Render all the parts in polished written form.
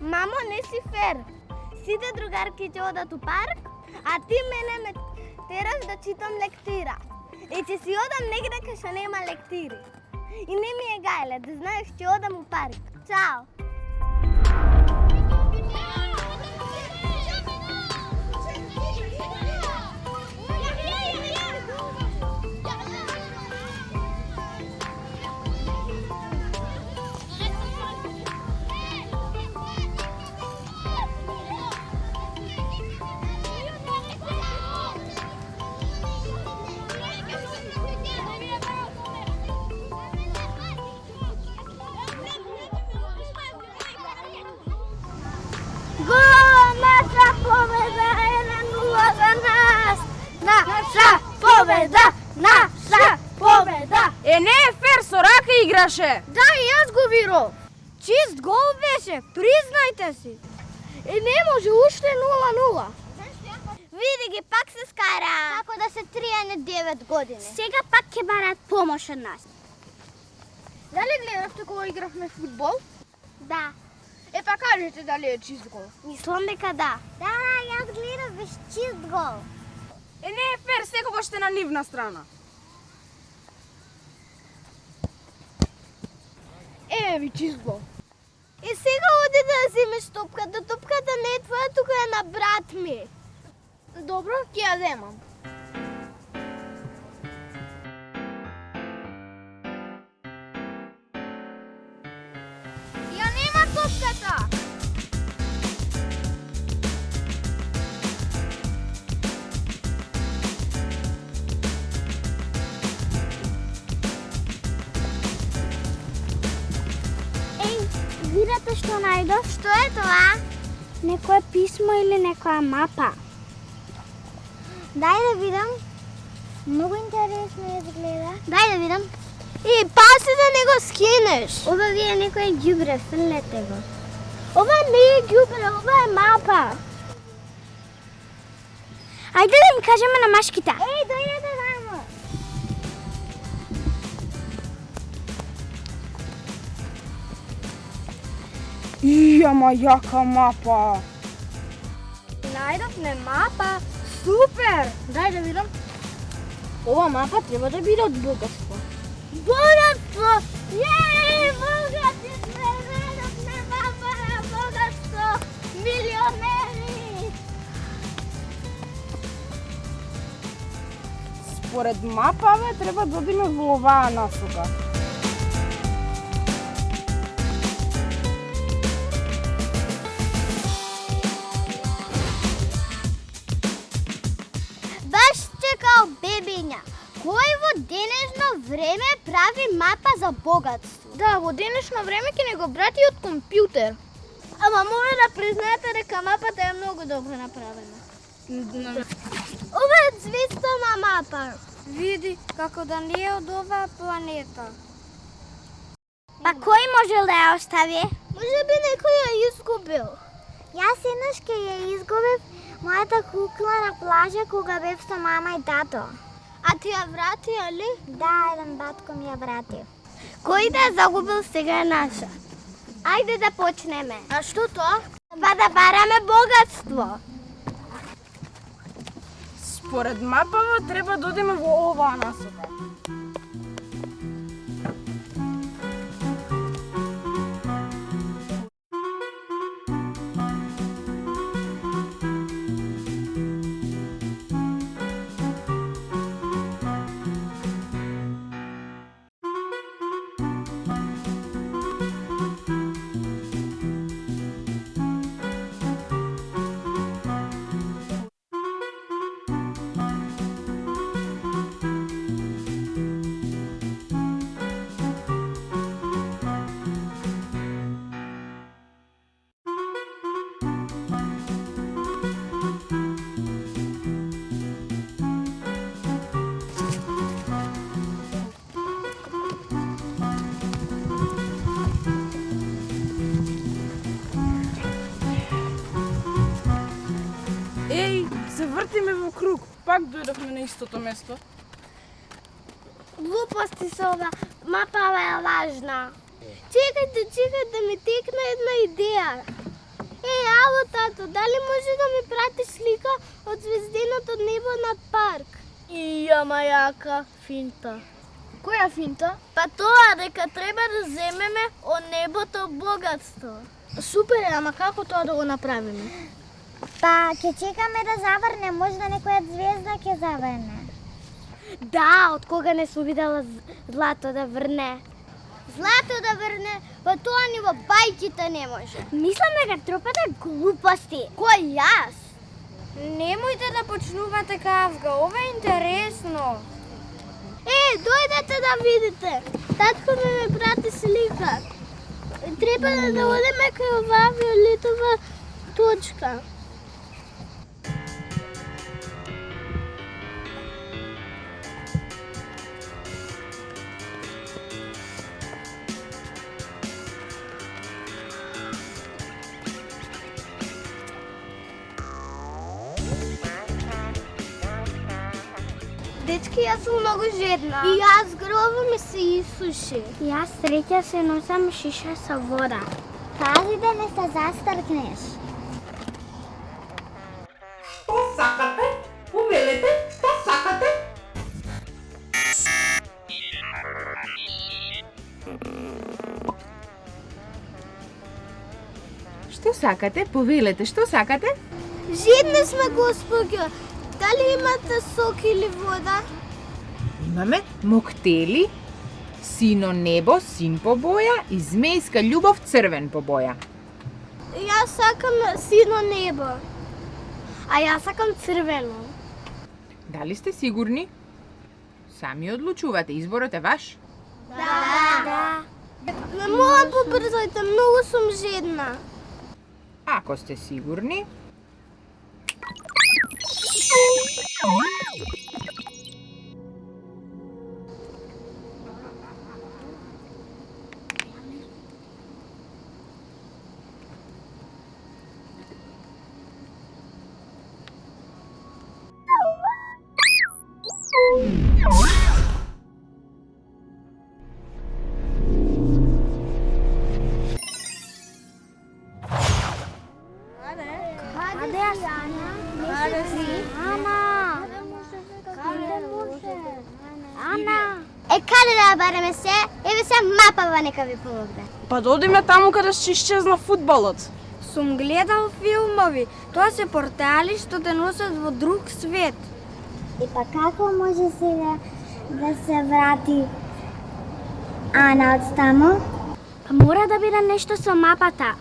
Мамо, не си фер. Сите другарки ќе одат у парк, а ти мене ме тераш да читам лектира. И ќе си одам негде кај што нема лектири. И не ми е гајле, да знаеш, ќе одам у парк. Чао! Наша победа е на 0 за нас! Наша победа! Наша победа! Е, не е фер, со рака играше. Да, и јас го виров. Чист гол беше, признајте си. И не може, уште 0-0. Види ги, пак се скара. Како да се 3, а не 9 години. Сега пак ќе барат помош од нас. Дали гледавте кога игравме фудбал? Да. Е, па кажете дали е чист гол. Мислам дека да. Да, јас гледав без чист гол. Е, не е фер, секогаш сте на нивна страна. Е, ви чист гол. И сега оди да земеш топката. Топката не е твоја, тука е на брат ми. Добро, ќе ја земам. Ја нема топката. Видите што најдов? Што е тоа? Некое писмо или некоја мапа. Дај да видам. Многу интересно изгледа. Дај да видам. И паси да не го скинеш. Ова ви е некој ѓубре, фрлете го. Ова не е ѓубре, ова е мапа. Ајде да им кажеме на машките. Еј, дојдете мамо. Ама јака мапа. Најдовме мапа. Супер! Дај да видам. Ова мапа треба да биде од богатство. Богатство! Јеј, богати сме! Најдовме мапа на богатство! Милионери! Според мапа, треба да одиме во оваа насока. Баш чекал бебиња. Кој во денешно време прави мапа за богатство? Да, во денешно време ќе не го брати од компјутер. Ама мора да признаете дека мапата е многу добро направена. Ова е звездана мапа. Види како да не е од оваа планета. Па кој можел да ја остави? Може би некој ја изгубил. Јас еднаш ке ја изгубив мојата кукла на плажа кога бев со мама и тато. А ти ја врати, али? Да, еден батко ми ја врати. Кој да ја загубил, сега е наша. Ајде да почнеме. А што тоа? Па да бараме богатство. Според мапава треба да одиме во оваа насока. Вртиме во круг, пак дојдовме на истото место. Глупости се ова. Мапава е лажна. Чекайте, ми текна една идеја. Ало, тато, дали може да ми прати слика од звезденото небо над парк? Ама јака финта. Која финта? Па тоа дека треба да земеме од небото богатство. Супер е, ама како тоа да го направиме? Па, ќе чекаме да заврне, можда некоја звезда ќе заврне. Да, од кога не сум видела злато да врне. Злато да врне, па тоа ни во бајките не може. Мислам дека трупате глупости. Кој јас? Немојте да почнувате кавга, ова е интересно. Дојдете да видите. Татко ми прати слика. Треба да одиме кај оваа виолетова точка. Дечки, јас сум многу жедна. И јас грова ми се исуши. Јас среќа се носам шиша со вода. Пази да не се застркнеш. Што сакате? Повелете, што сакате? Што сакате? Повелете, што сакате? Жедни сме, госпоѓо. Дали имате сок или вода? Имаме моктели, сино небо, син по боја и змејска љубов, црвен по боја. Јас сакам сино небо. А јас сакам црвено. Дали сте сигурни? Сами одлучувате, изборот е ваш. Да. Не мога побрзајте, многу сум жедна. Ако сте сигурни, Каде да бареме се? Еве се мапава нека ви помогне. Па да одиме таму каде се исчезна фудбалот. Сум гледал филмови. Тоа се портали што те носат во друг свет. И па како може сега да се врати Ана од таму? Па мора да биде нешто со мапата.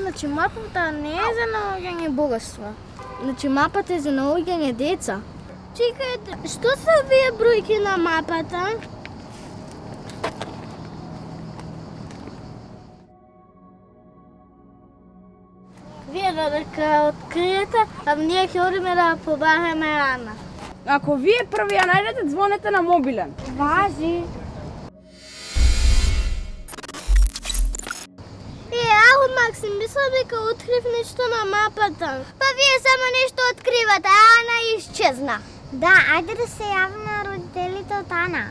Значи мапата не е за наоѓање богатства. Значи мапата е за наоѓање деца. Чекајте, што се овие бројки на мапата? Вие дека откриете, а ние ќе одиме да побараме Ана. Ако вие први ја најдете, звонете на мобилен. Важи. Ало, Максим, мислам дека открив нешто на мапата. Па вие само нешто откривате, а Ана исчезна. Да, ајде да се јавиме на родителите од Ана.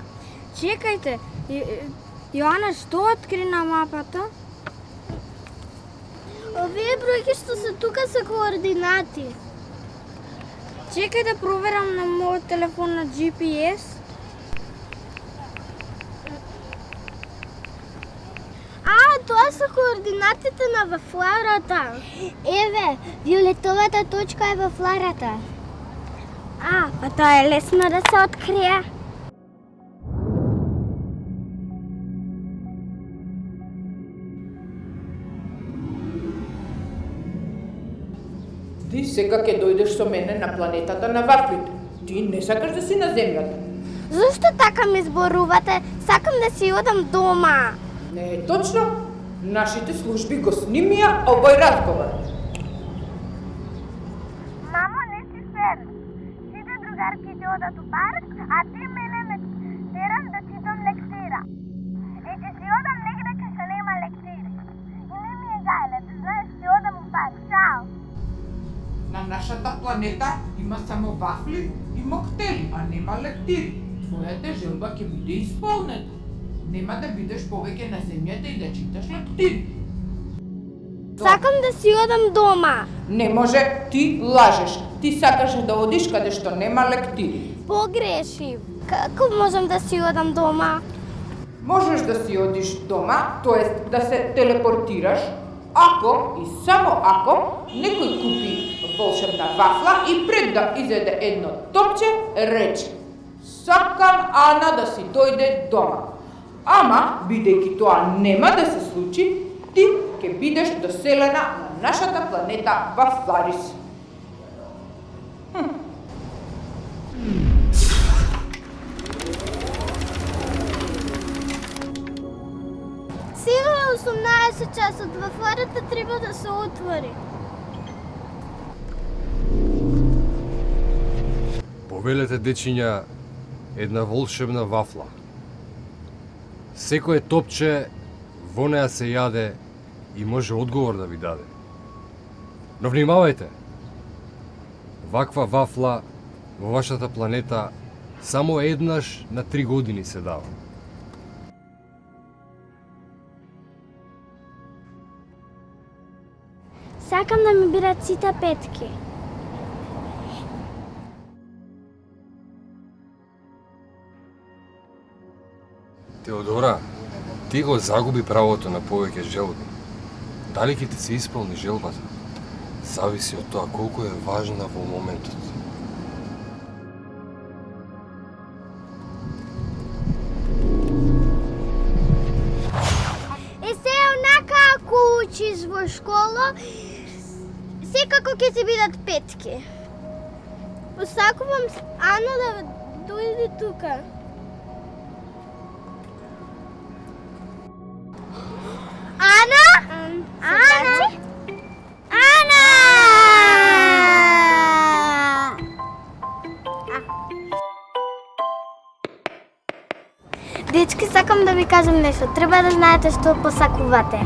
Чекајте, Јоана што откри на мапата? Овие бројки што се тука се координати. Чекај да проверам на мојот телефон на GPS. Тоа се координатите на фларата. Еве, виолетовата точка е во фларата. Па тоа е лесно да се открие. ти сега ќе дојдеш со мене на планетата на вафлите. Ти не сакаш да си на земјата. Зошто така ми зборувате? Сакам да си одам дома. Не е точно. Нашите служби го снимија овој разговор. Мамо, не си фер. Сите другарките одат у парк, а ти мене ме тераш да читам лектира. И ќе си одам негде кај што нема лектири. И не ми е гајле, да знаеш, си одам у парк. Чао. На нашата планета има само вафли и моктели, а нема лектири. твојата желба ќе биде исполнета. Нема да бидеш повеќе на земјата и да читаш лектири. Сакам да си одам дома. Не може, ти лажеш. Ти сакаш да одиш каде што нема лектири. Погрешив. Како можам да си одам дома? Можеш да си одиш дома, тоест да се телепортираш, ако и само ако некој купи волшебна вафла и пред да изеде едно топче, рече: сакам Ана да си дојде дома. Ама, бидејќи тоа нема да се случи, ти ќе бидеш доселена на нашата планета Вафларис. Сега е 18 часот, вафларата треба да се отвори. Повелете, дечиња, една волшебна вафла. Секое топче во неа се јаде и може одговор да ви даде. Но внимавајте! Ваква вафла во вашата планета само еднаш на 3 години се дава. Сакам да ми бидат сите петки. Теодора, ти го загуби правото на повеќе желби. Дали ќе ти се исполни желбата? Зависи од тоа колку е важна во моментот. Се онака ако учиш во школа, секако ќе ти бидат петки. Посакувам Ана да дојде тука. Ана? Ана? Ана! Дечки, сакам да ви кажам нешто. Треба да знаете што посакувате.